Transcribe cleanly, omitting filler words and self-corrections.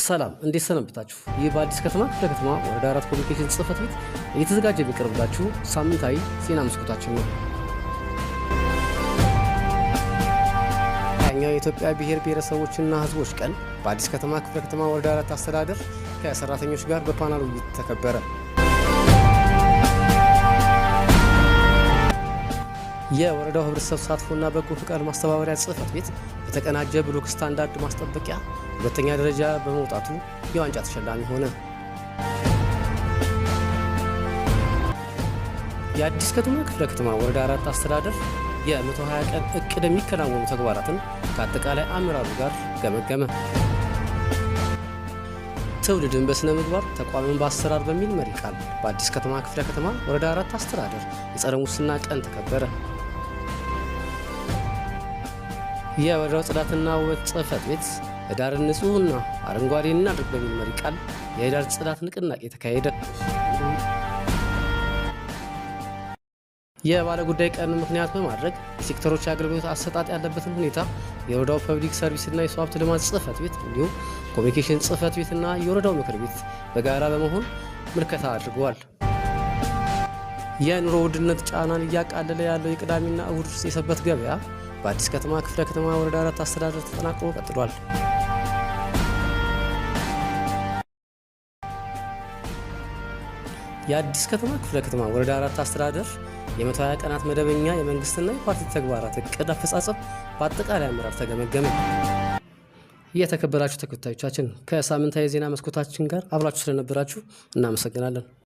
ሰላም እንዴት ሰነበታችሁ? ይህ በአዲስ ከተማ ክፍለ ከተማ ወረዳ 4 ኮሚኒኬሽን ጽሕፈት ቤት እየተዘጋጀ የሚቀርብላችሁ ሳምንታዊ ዜና መስኮታችን ነው። ኛው የኢትዮጵያ ብሔር ብሔረሰቦችና ሕዝቦች ቀን በአዲስ ከተማ ክፍለ ከተማ ወረዳ 4 አስተዳደር ከሰራተኞች ጋር በፓናል ውይይት ተከበረ። የወረዳው ህብረተሰብ ተሳትፎና በጎ ፍቃድ ማስተባበሪያ ጽሕፈት ቤት በተቀናጀ ብሎክ ስታንዳርድ ማስጠበቂያ ሁለተኛ ደረጃ በመውጣቱ የዋንጫ ተሸላሚ ሆነ። የአዲስ ከተማ ክፍለ ከተማ ወረዳ 4 አስተዳደር የ120 ቀን እቅድ የሚከናወኑ ተግባራትን ከአጠቃላይ አመራሩ ጋር ገመገመ። ትውልድን በስነ ምግባር ተቋምን በአሰራር በሚል መሪ ቃል በአዲስ ከተማ ክፍለ ከተማ ወረዳ 4 አስተዳደር የጸረ ሙስና ቀን ተከበረ። የወረዳው ጽዳትና ውበት ጽሕፈት ቤት ህዳርን ንጹህና አረንጓዴ እናድርግ በሚል መሪ ቃል የህዳር ጽዳት ንቅናቄ ተካሄደ። የባለ ጉዳይ ቀን ምክንያት በማድረግ የሴክተሮች አገልግሎት አሰጣጥ ያለበትን ሁኔታ የወረዳው ፐብሊክ ሰርቪስና የሰው ሀብት ልማት ጽሕፈት ቤት እንዲሁም ኮሚኒኬሽን ጽሕፈት ቤትና የወረዳው ምክር ቤት በጋራ በመሆን ምልከታ አድርገዋል። የኑሮ ውድነት ጫናን እያቃለለ ያለው የቅዳሜና እሁድ የሰንበት ገበያ በአዲስ ከተማ ክፍለ ከተማ ወረዳ 4 አስተዳደር ተጠናክሮ ቀጥሏል። የአዲስ ከተማ ክፍለ ከተማ ወረዳ 4 አስተዳደር የ120 ቀናት መደበኛ የመንግስትና የፓርቲ ተግባራት እቅድ አፈጻጸም በአጠቃላይ አመራር ተገመገመ። የተከበራችሁ ተከታዮቻችን ከሳምንታዊ የዜና መስኮታችን ጋር አብራችሁ ስለነበራችሁ እናመሰግናለን።